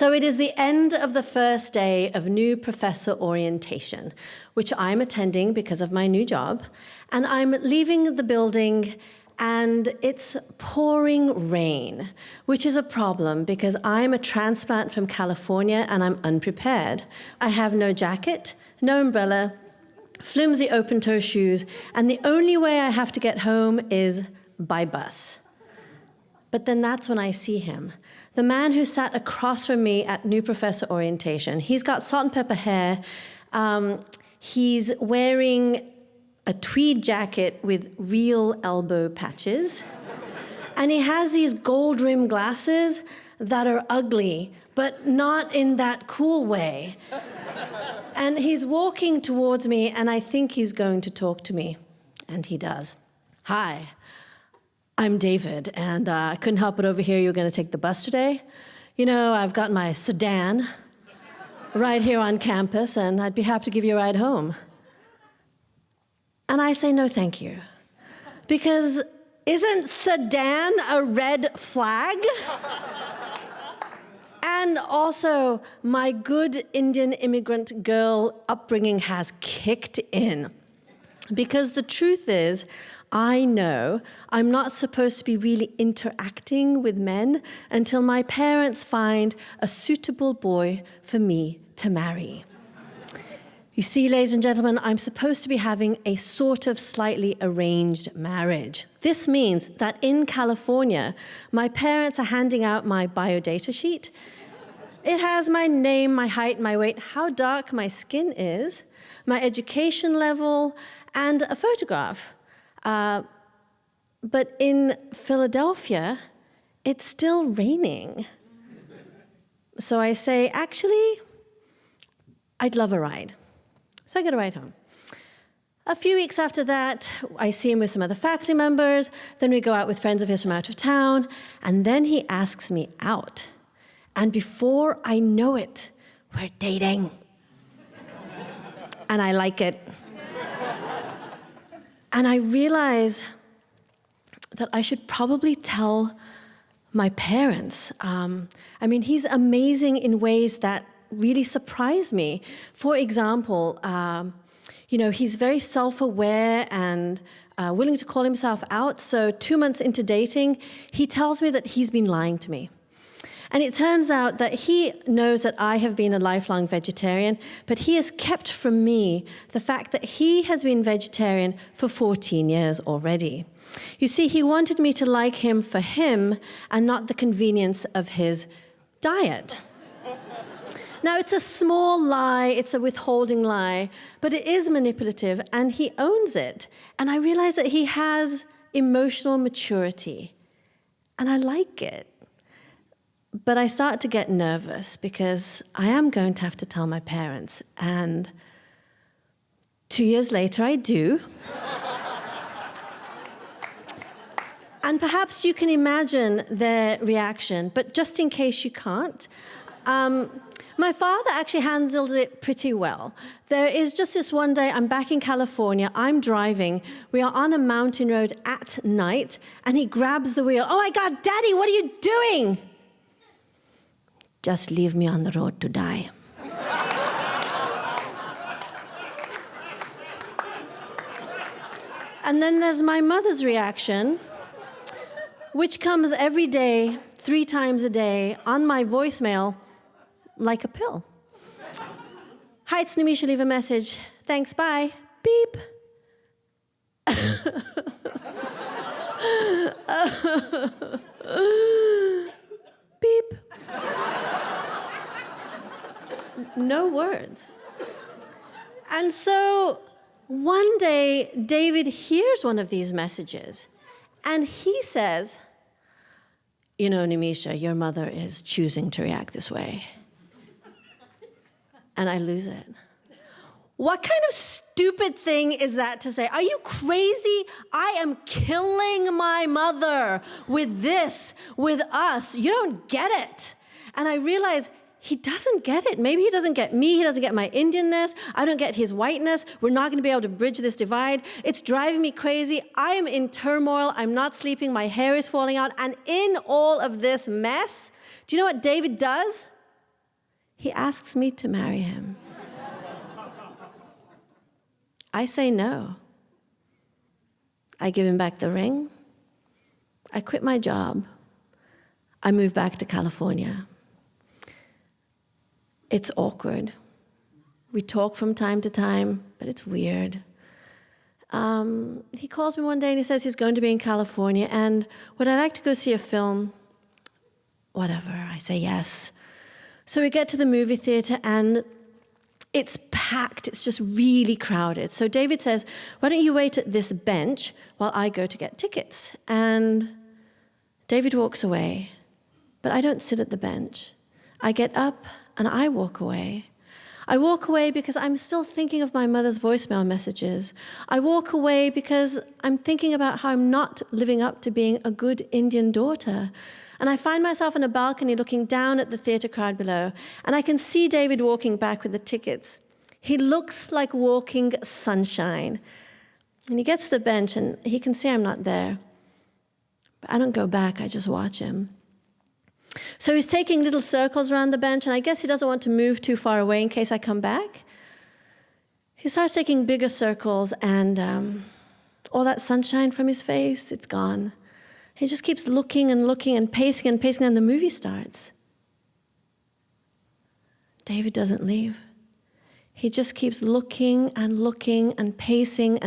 So it is the end of the first day of new professor orientation, which I'm attending because of my new job, and I'm leaving the building and it's pouring rain, which is a problem because I'm a transplant from California and I'm unprepared. I have no jacket, no umbrella, flimsy open-toe shoes, and the only way I have to get home is by bus. But then that's when I see him. The man who sat across from me at new professor orientation. He's got salt and pepper hair. He's wearing a tweed jacket with real elbow patches. And he has these gold-rimmed glasses that are ugly, but not in that cool way. And he's walking towards me, and I think he's going to talk to me. And he does. Hi, I'm David, and I couldn't help but overhear you were going to take the bus today. You know, I've got my sedan right here on campus, and I'd be happy to give you a ride home. And I say, no, thank you. Because isn't sedan a red flag? And also, my good Indian immigrant girl upbringing has kicked in. Because the truth is, I know I'm not supposed to be really interacting with men until my parents find a suitable boy for me to marry. You see, ladies and gentlemen, I'm supposed to be having a sort of slightly arranged marriage. This means that in California, my parents are handing out my biodata sheet. It has my name, my height, my weight, how dark my skin is, my education level, and a photograph. But in Philadelphia, it's still raining. So I say, actually, I'd love a ride. So I get a ride home. A few weeks after that, I see him with some other faculty members. Then we go out with friends of his from out of town. And then he asks me out. And before I know it, we're dating. And I like it. And I realize that I should probably tell my parents. I mean, he's amazing in ways that really surprise me. For example, you know, he's very self-aware and willing to call himself out. So 2 months into dating, he tells me that he's been lying to me. And it turns out that he knows that I have been a lifelong vegetarian, but he has kept from me the fact that he has been vegetarian for 14 years already. You see, he wanted me to like him for him and not the convenience of his diet. Now, it's a small lie, it's a withholding lie, but it is manipulative, and he owns it. And I realize that he has emotional maturity, and I like it. But I start to get nervous because I am going to have to tell my parents. And 2 years later, I do. And perhaps you can imagine their reaction, but just in case you can't, my father actually handled it pretty well. There is just this one day, I'm back in California, I'm driving, we are on a mountain road at night, and he grabs the wheel. Oh my God, Daddy, what are you doing? Just leave me on the road to die. And then there's my mother's reaction, which comes every day, 3 times a day, on my voicemail, like a pill. Hi, it's Nimisha, leave a message. Thanks, bye. Beep. Beep. No words. And so one day, David hears one of these messages, and he says, you know, Nimisha, your mother is choosing to react this way. And I lose it. What kind of stupid thing is that to say? Are you crazy? I am killing my mother with this, with us. You don't get it. And I realize he doesn't get it. Maybe he doesn't get me. He doesn't get my Indianness. I don't get his whiteness. We're not going to be able to bridge this divide. It's driving me crazy. I am in turmoil. I'm not sleeping. My hair is falling out. And in all of this mess, do you know what David does? he asks me to marry him. I say no. I give him back the ring. I quit my job. I move back to California. It's awkward. We talk from time to time, but it's weird. He calls me one day and he says he's going to be in California and would I like to go see a film? Whatever, I say yes. So we get to the movie theater and it's packed, it's just really crowded. So David says, why don't you wait at this bench while I go to get tickets? And David walks away, but I don't sit at the bench. I get up and I walk away. I walk away because I'm still thinking of my mother's voicemail messages. I walk away because I'm thinking about how I'm not living up to being a good Indian daughter. And I find myself on a balcony looking down at the theater crowd below, and I can see David walking back with the tickets. He looks like walking sunshine. And he gets to the bench, and he can see I'm not there. But I don't go back, I just watch him. So he's taking little circles around the bench, and I guess he doesn't want to move too far away in case I come back. He starts taking bigger circles, and all that sunshine from his face, it's gone. He just keeps looking and pacing, and the movie starts. David doesn't leave. He just keeps looking and pacing.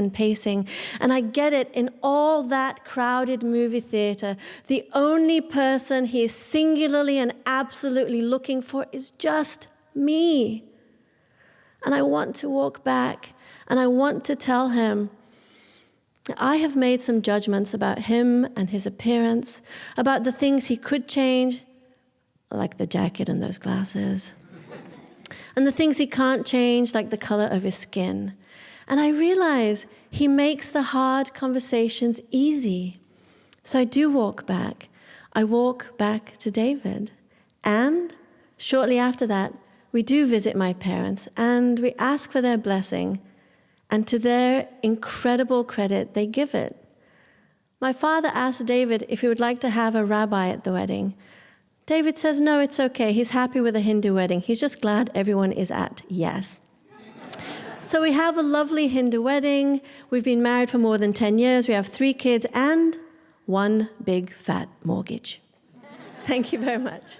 And I get it, in all that crowded movie theater, the only person he is singularly and absolutely looking for is just me. And I want to walk back, and I want to tell him, I have made some judgments about him and his appearance, about the things he could change, like the jacket and those glasses, and the things he can't change, like the color of his skin. And I realize he makes the hard conversations easy. So I do walk back. I walk back to David. And shortly after that, we do visit my parents, and we ask for their blessing. And to their incredible credit, they give it. My father asked David if he would like to have a rabbi at the wedding. David says, no, it's okay. He's happy with a Hindu wedding. He's just glad everyone is at yes. So we have a lovely Hindu wedding. We've been married for more than 10 years. We have 3 kids and 1 big fat mortgage. Thank you very much.